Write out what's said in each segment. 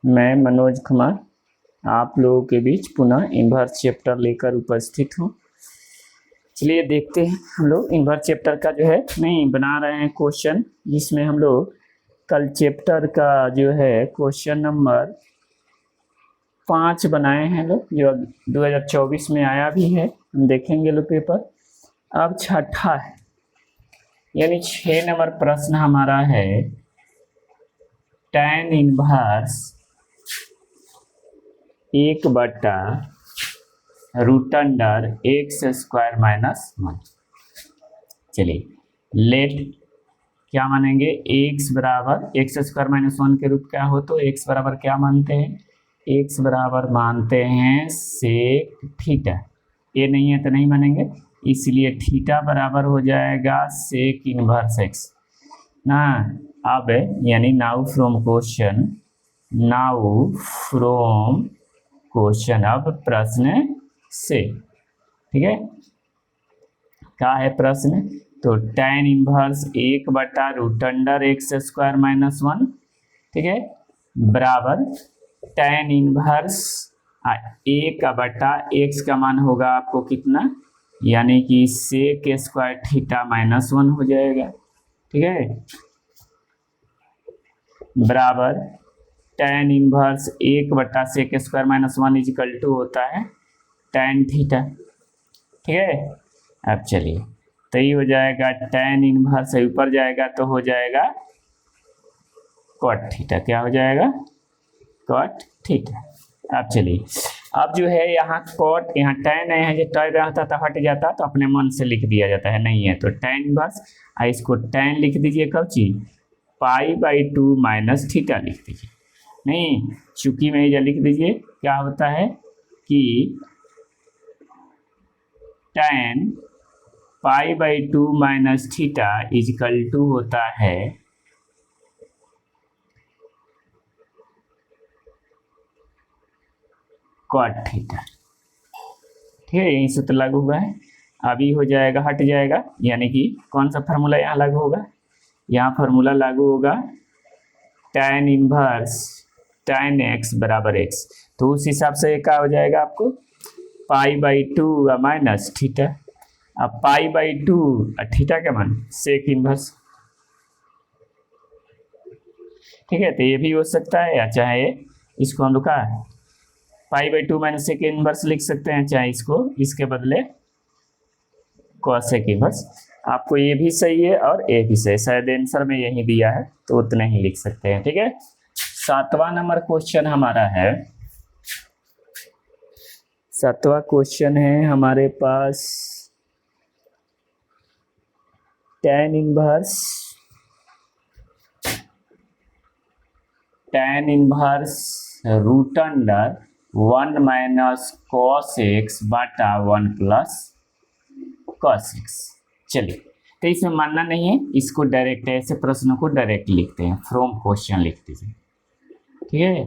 मैं मनोज कुमार आप लोगों के बीच पुनः इन्वर्स चैप्टर लेकर उपस्थित हूँ। चलिए देखते हैं हम लोग इन्वर्स चैप्टर का जो है नहीं बना रहे हैं क्वेश्चन, जिसमें हम लोग कल चैप्टर का जो है क्वेश्चन नंबर 5 बनाए हैं लोग, जो 2024 में आया भी है, हम देखेंगे लोग पेपर। अब छठा है, यानी 6 नंबर प्रश्न हमारा है tan इनवर्स 1/√x² -1। चलिए लेट क्या मानेंगे, x बराबर x² -1 के रूप क्या हो, तो x बराबर क्या मानते हैं, x बराबर मानते हैं सेक थीटा। ये नहीं है तो नहीं मानेंगे, इसलिए थीटा बराबर हो जाएगा सेक इनवर्स x ना। अब यानी नाउ फ्रॉम क्वेश्चन अब प्रश्न से, ठीक है, क्या है प्रश्न, तो tan इनवर्स 1/√x² -1, ठीक है, बराबर tan इनवर्स 1/x का मान होगा आपको कितना, यानी कि सेक स्क्वायर थीटा -1 हो जाएगा, ठीक है, बराबर tan inverse 1/sec² -1 is equal to होता है tan थीटा, ठीक है। अब चलिए तो ये हो जाएगा tan इनवर्स ऊपर जाएगा तो हो जाएगा cot थीटा, क्या हो जाएगा cot थीटा। अब चलिए अब जो है यहाँ cot, यहाँ tan है, जो टॉय रहता था हट जाता तो अपने मन से लिख दिया जाता है, नहीं है तो tan इनवर्स इसको tan लिख दीजिए, कब चीज π/2 माइनस थीटा लिख दीजिए, नहीं चूंकि में लिख दीजिए, क्या होता है कि tan π/2 minus theta is equal to होता है cot थीटा, ठीक है, यही सूत्र लागू हुआ है। अभी हो जाएगा हट जाएगा, यानी कि कौन सा फार्मूला यहाँ लागू होगा, यहाँ फार्मूला लागू होगा tan इनवर्स tan x बराबर x, तो उस हिसाब से क्या हो जाएगा आपको π/2 माइनस थीटा। अब π/2 थीटा का मान सेक इनवर्स, ठीक है, तो ये भी हो सकता है, या चाहे इसको हम लोग का π/2 माइनस सेक इनवर्स लिख सकते हैं, चाहे इसको इसके बदले कोसेक इनवर्स। आपको ये भी सही है और ये भी सही, शायद आंसर में यही दिया है तो उतना ही लिख सकते हैं, ठीक है। 7वां नंबर क्वेश्चन हमारा है, 7वां क्वेश्चन है हमारे पास tan इनवर्स 1 - cos x बटा 1 प्लस cos x। चलिए तो इसमें मानना नहीं है, इसको डायरेक्ट ऐसे प्रश्नों को डायरेक्ट लिखते हैं, फ्रॉम क्वेश्चन लिख दीजिए, ठीक है,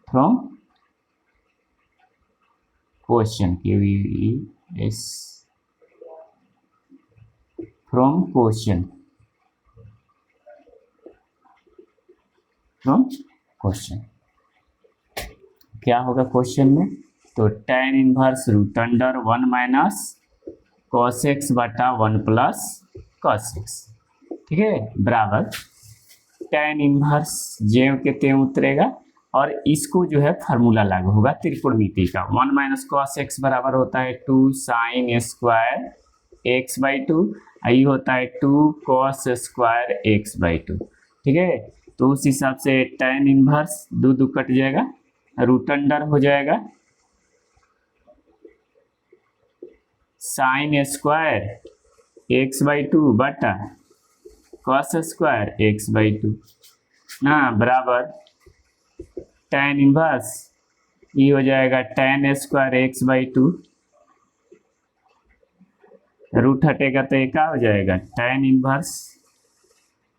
फ्रॉम क्वेश्चन फ्रॉम क्वेश्चन क्या होगा क्वेश्चन में, तो tan इनवर्स √1 - cos x बटा 1 प्लस cos x, ठीक है, बराबर tan इनवर्स ज्यों के त्यों उतरेगा और इसको जो है फार्मूला लागू होगा त्रिकोणमिति का। 1 - cos x बराबर होता है 2 sin स्क्वायर x/2, आई होता है 2 cos स्क्वायर x/2, ठीक है, तो उस हिसाब से tan इनवर्स 2 कट जाएगा, √अंडर हो जाएगा sin स्क्वायर x/2 बटा cos स्क्वायर x/2 ना, बराबर tan इनवर्स ये हो जाएगा tan स्क्वायर x/2, रूट हटेगा तो क्या हो जाएगा tan इनवर्स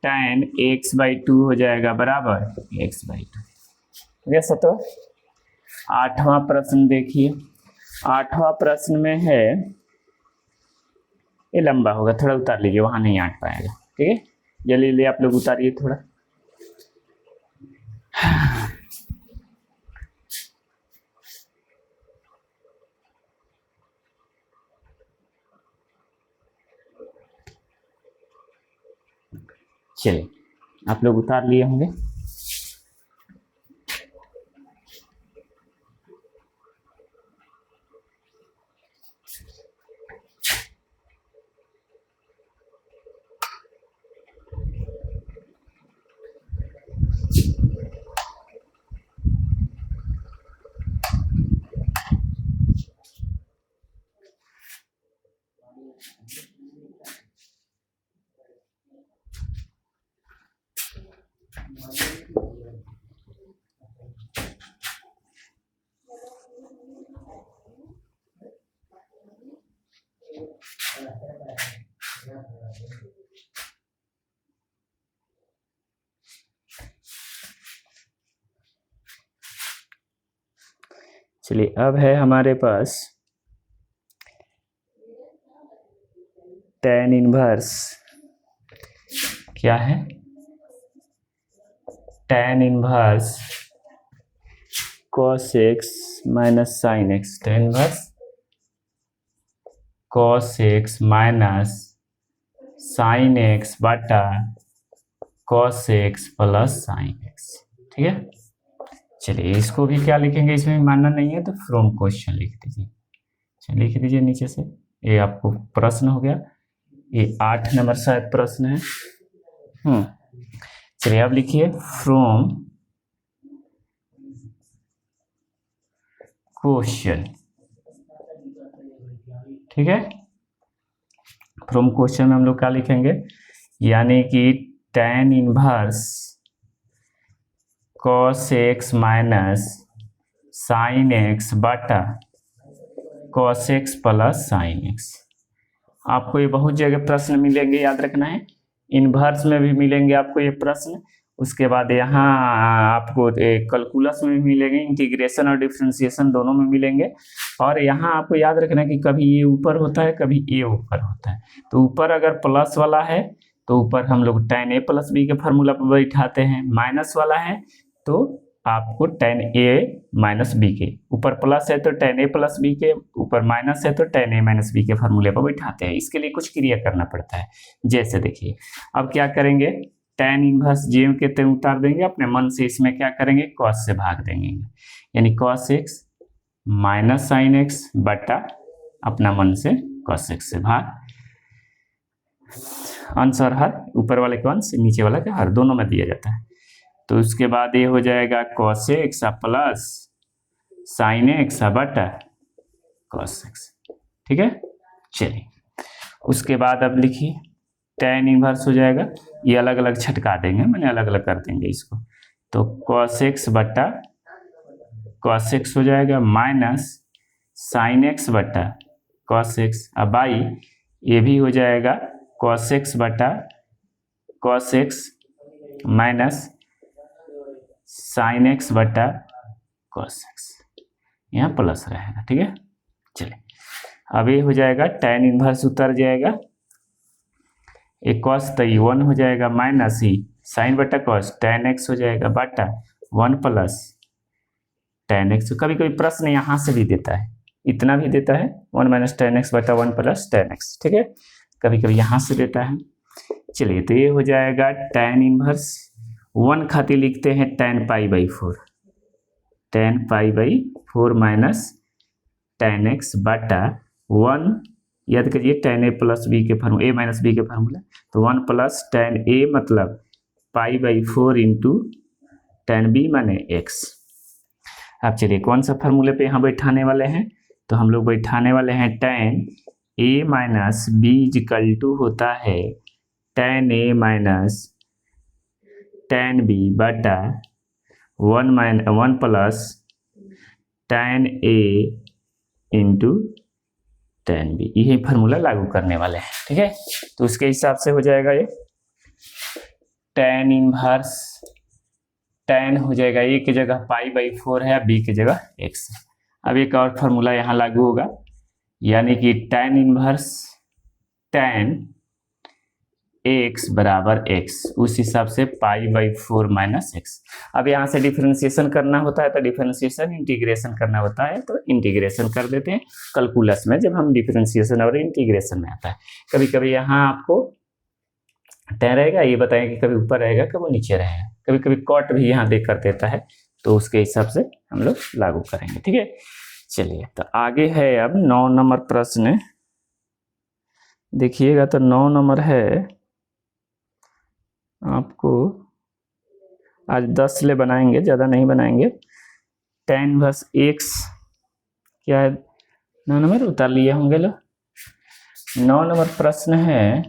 tan x/2 हो जाएगा बराबर x/2, ठीक है। सतो 8वां प्रश्न देखिए, 8वां प्रश्न में है, ये लंबा होगा, थोड़ा उतार लीजिए, वहां नहीं आट पाएगा, ठीक है, जल्दी आप लोग उतारिए थोड़ा। चलिए आप लोग उतार लिए होंगे। चलिए अब है हमारे पास tan इनवर्स, क्या है tan inverse cos x minus sin x, tan inverse cos x minus sin x बटा cos x plus sin x। ठीक है, चलिए इसको भी क्या लिखेंगे, इसमें मानना नहीं है तो फ्रॉम क्वेश्चन लिख दीजिए। चलिए लिख दीजिए नीचे से, ये आपको प्रश्न हो गया, ये 8 नंबर शायद प्रश्न है। चलिए अब लिखिए फ्रॉम क्वेश्चन। ठीक है, फ्रॉम क्वेश्चन में हम लोग क्या लिखेंगे, यानी कि tan inverse cos x minus sin x बटा cos x plus sin x। आपको ये बहुत जगह प्रश्न मिलेंगे, याद रखना है, इनवर्स में भी मिलेंगे आपको ये प्रश्न, उसके बाद यहाँ आपको कैलकुलस में भी मिलेंगे, इंटीग्रेशन और डिफरेंशिएशन दोनों में मिलेंगे। और यहाँ आपको याद रखना है कि कभी ये ऊपर होता है कभी ये ऊपर होता है, तो ऊपर अगर प्लस वाला है तो ऊपर हम लोग tan a प्लस बी के फार्मूला पर बैठाते हैं, माइनस वाला है तो आपको tan a माइनस बी के, ऊपर प्लस है तो tan a प्लस बी के, ऊपर माइनस है तो tan a माइनस बी के फार्मूले पर बैठाते हैं। इसके लिए कुछ क्रिया करना पड़ता है, जैसे देखिए अब क्या करेंगे, tan इनवर्स जेम के ते उतार देंगे, अपने मन से इसमें क्या करेंगे cos से भाग देंगे, यानी cos x minus sin x बटा अपना मन से cos x से भाग, अंश और हर, ऊपर वाले का अंश नीचे वाला का हर दोनों में दिया जाता है। तो उसके बाद ये हो जाएगा cos x plus sin x बटा cos x। ठीक है, चलिए उसके बाद अब लिखिए tan इनवर्स हो जाएगा, ये अलग अलग छटका देंगे, मैंने अलग अलग कर देंगे इसको, तो cos x बटा cos x हो जाएगा माइनस sin x बटा cos x, अब आई ये भी हो जाएगा cos x बटा cos x minus sin x बटा cos x, यहाँ प्लस रहेगा। ठीक है, चलिए अब ये हो जाएगा tan इनवर्स उतर जाएगा, एक cos तो 1 हो जाएगा माइनस ही sin बटा cos tan x हो जाएगा बटा 1 प्लस tan x। कभी कभी प्रश्न यहाँ से भी देता है, इतना भी देता है 1 माइनस tan x बटा 1 प्लस tan x। ठीक है, कभी कभी यहाँ से देता है। चलिए तो ये हो जाएगा tan इनवर्स 1 खातिर लिखते हैं tan pi by 4, tan pi by 4 minus tan x बटा 1, याद करिए tan a प्लस बी के फार्मूला, a माइनस बी के फार्मूला, तो 1 प्लस tan a मतलब pi by 4 into tan b माने x। अब चलिए कौन सा फार्मूले पे यहाँ बैठाने वाले हैं, तो हम लोग बैठाने वाले हैं tan a minus B equal to होता है tan a minus tan b बटा 1 plus tan a into tan b, यही फार्मूला लागू करने वाले हैं। ठीक है, तो उसके हिसाब से हो जाएगा ये tan इनवर्स, tan हो जाएगा a की जगह पाई बाई 4 है, b की जगह x। अब एक और फार्मूला यहाँ लागू होगा, यानी कि tan इनवर्स tan x बराबर x, उस हिसाब से पाई बाई 4 माइनस x। अब यहाँ से डिफरेंशिएशन करना होता है तो डिफरेंशिएशन, इंटीग्रेशन करना होता है तो इंटीग्रेशन कर देते हैं कैलकुलस में, जब हम डिफरेंशिएशन और इंटीग्रेशन में आता है। कभी कभी यहाँ आपको tan रहेगा, ये बताएंगे कि कभी ऊपर रहेगा कभी नीचे रहेगा, कभी कभी कॉट भी यहाँ देख कर देता है, तो उसके हिसाब से हम लोग लागू करेंगे। ठीक है, चलिए तो आगे है अब 9 नंबर प्रश्न। देखिएगा तो 9 नंबर है आपको, आज 10 ले बनाएंगे, ज़्यादा नहीं बनाएंगे। tan इनवर्स x क्या है, 9 नंबर उतार लिए होंगे लो। 9 नंबर प्रश्न है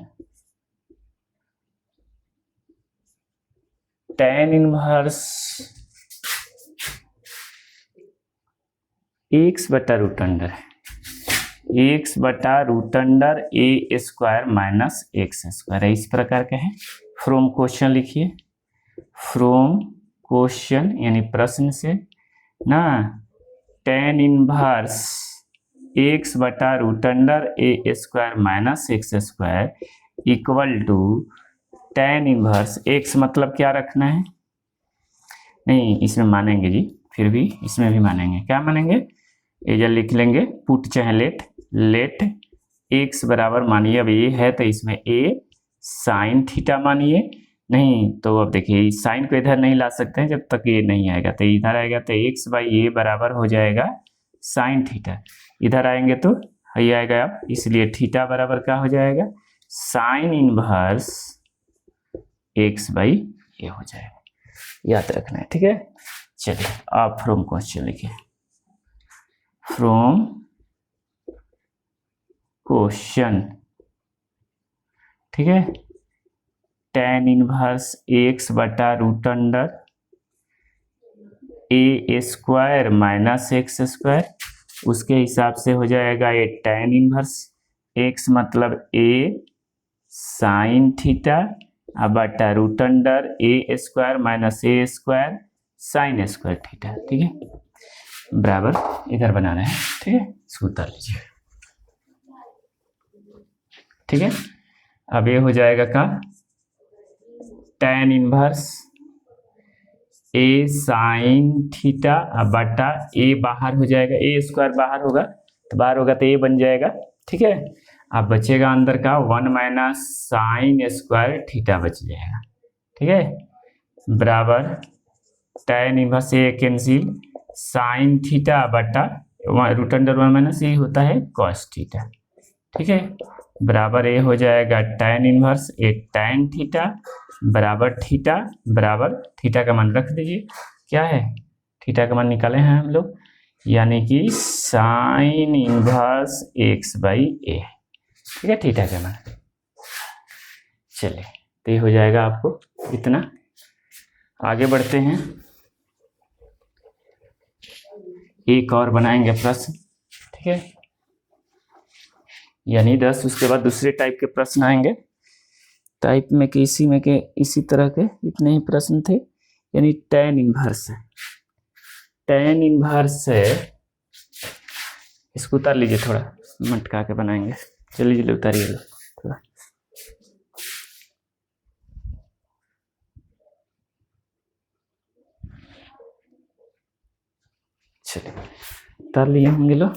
tan इनवर्स x बटा रूट अंडर x बटा root under A square minus X square है, इस प्रकार का है। फ्रॉम क्वेश्चन लिखिए, फ्रॉम क्वेश्चन यानी प्रश्न से ना, tan इनवर्स x बटा root under A square minus X square equal to tan inverse x, मतलब क्या रखना है, नहीं इसमें मानेंगे जी, फिर भी इसमें भी मानेंगे, क्या मानेंगे, ये लिख लेंगे पुट चाहे लेट x बराबर, मानिए अब ये है तो इसमें a साइन थीटा मानिए, नहीं तो अब देखिए साइन को इधर नहीं ला सकते हैं जब तक ये नहीं आएगा, तो इधर आएगा तो x बाई ए बराबर हो जाएगा साइन थीटा, इधर आएंगे तो ये आएगा अब, इसलिए थीटा बराबर क्या हो जाएगा, साइन इनवर्स x बाई ए हो जाएगा, याद रखना है। ठीक है, चलिए आप फ्रॉम क्वेश्चन लिखिए, फ्रॉम क्वेश्चन, ठीक है, tan इनवर्स x बटा root under A square minus X square, उसके हिसाब से हो जाएगा ये tan इनवर्स x मतलब a साइन थीटा बटा root under A square minus A square sine square theta. ठीक है, बराबर इधर बनाना है। ठीक है, इसको उतार लीजिए। ठीक है, अब ये हो जाएगा का tan इनवर्स ए साइन थीटा बटा ए बाहर हो जाएगा, ए स्क्वायर बाहर होगा तो बाहर होगा तो ए बन जाएगा। ठीक है, अब बचेगा अंदर का 1 माइनस साइन स्क्वायर थीटा बच जाएगा। ठीक है, बराबर tan इनवर्स ए कैंसिल साइन थीटा बटा रूट अंडर 1 माइनस ए होता है कॉस थीटा। ठीक है, बराबर ये हो जाएगा tan इनवर्स ए tan थीटा बराबर थीटा, बराबर थीटा का मान रख दीजिए, क्या है थीटा का मान निकाले हैं हम लोग, यानी कि साइन इनवर्स एक्स बाई ए। ठीक है, थीटा का मान, चलिए तो ये हो जाएगा आपको इतना। आगे बढ़ते हैं, एक और बनाएंगे प्रश्न। ठीक है, यानी 10, उसके बाद दूसरे टाइप के प्रश्न आएंगे, टाइप में कि इसी तरह के इतने ही प्रश्न थे, यानी tan इनवर्स है, tan इनवर्स है, इसको उतार लीजिए, थोड़ा मटका के बनाएंगे, चलिए उतारिए लो थोड़ा। चलिए उतार लिए होंगे लो।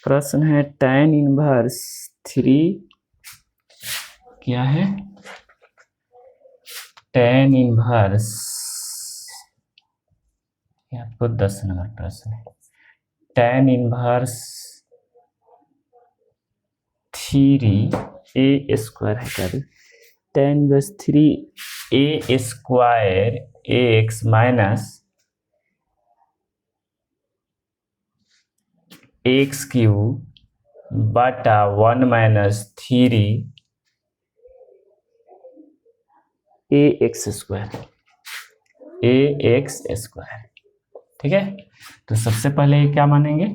प्रश्न है tan इनवर्स 3, क्या है tan इनवर्स, आपको 10 नंबर प्रश्न है, tan इनवर्स 3 ए स्क्वायर है, क्या tan inverse 3 A square X minus X cube बटा 1 minus 3 A X square, A X square. ठीक है, तो सबसे पहले क्या मानेंगे,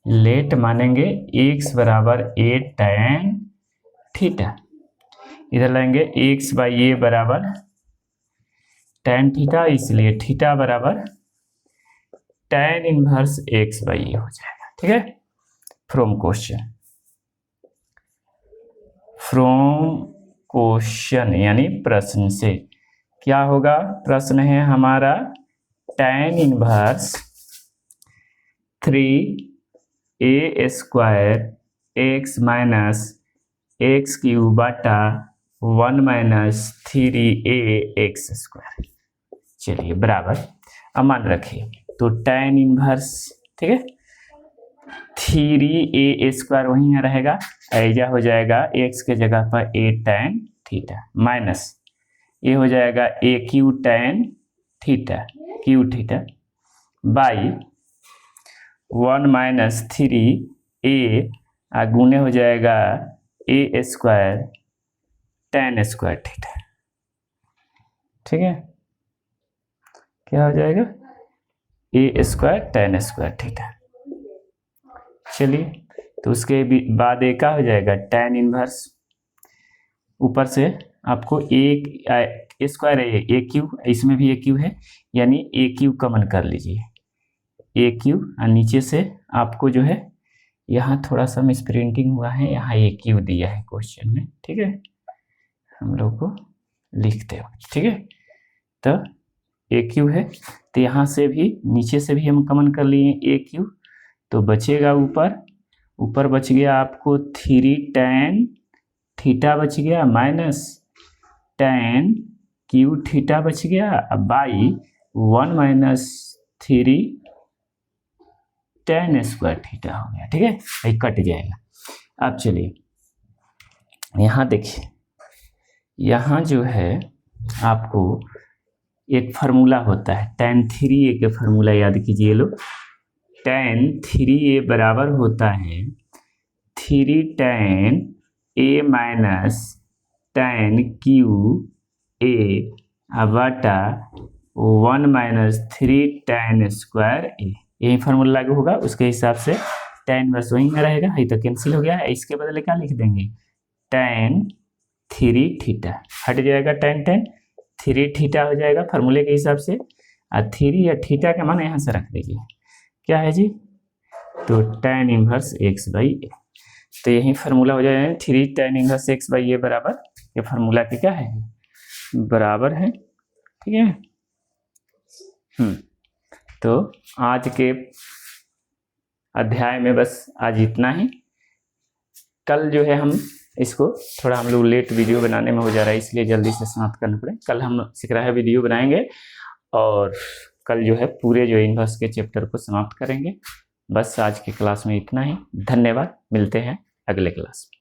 लेट मानेंगे x बराबर ए tan थीटा, इधर लाएंगे x बाई ए बराबर tan थीटा, इसलिए थीटा बराबर tan इनवर्स x बाई ए हो जाएगा। ठीक है, फ्रॉम क्वेश्चन यानी प्रश्न से क्या होगा, प्रश्न है हमारा tan inverse 3 A square X minus X cube बटा 1 माइनस 3a(x²). चलिए बराबर, अब मान रखिए तो tan इनवर्स, ठीक है, 3a² वहीं यहाँ रहेगा, ऐजा हो जाएगा x के जगह पर a tan थीटा माइनस ये हो जाएगा aq tan theta q theta by 1 minus 3a गुने हो जाएगा a² tan² थीटा। ठीक है, क्या हो जाएगा a² tan² थीटा। चलिए तो उसके बाद एक का हो जाएगा tan इनवर्स, ऊपर से आपको a स्क्वायर है a क्यू, इसमें भी a क्यू है यानी a क्यू कॉमन कर लीजिए, a क्यू, और नीचे से आपको जो है यहाँ थोड़ा सा मिस प्रिंटिंग हुआ है, यहाँ a क्यू दिया है क्वेश्चन में, ठीक है, हम लोग को लिखते हो, ठीक है, तो a क्यू है तो यहाँ से भी नीचे से भी हम कॉमन कर लिए a क्यू, तो बचेगा ऊपर बच गया आपको 3 tan थीटा बच गया माइनस tan क्यू थीटा बच गया बाई 1 माइनस 3 tan² थीटा हो गया। ठीक है, ये कट जाएगा। अब चलिए यहाँ देखिए, यहाँ जो है आपको एक फार्मूला होता है tan 3a के फार्मूला याद कीजिए लोग, tan 3a बराबर होता है 3 tan a minus tan Q a बटा 1 माइनस 3 tan² a, यही फार्मूला लागू होगा, उसके हिसाब से tan इनवर्स वहीं में रहेगा, ये तो कैंसिल हो गया है, इसके बदले क्या लिख देंगे tan 3 थीटा, हट जाएगा tan 3 थीटा हो जाएगा फार्मूले के हिसाब से, और 3 या थीटा का मान यहाँ से रख दीजिए, क्या है जी, तो tan इनवर्स x/a, तो यही फार्मूला हो जाएगा 3 tan इनवर्स x/a बराबर, ये फार्मूला के क्या है बराबर है। ठीक है, तो आज के अध्याय में बस आज इतना ही। कल जो है हम इसको थोड़ा हम लोग लेट वीडियो बनाने में हो जा रहा है, इसलिए जल्दी से समाप्त करना पड़े, कल हम सीख रहा है वीडियो बनाएंगे और कल जो है पूरे जो इनवर्स के चैप्टर को समाप्त करेंगे। बस आज की क्लास में इतना ही, धन्यवाद, मिलते हैं अगले क्लास में।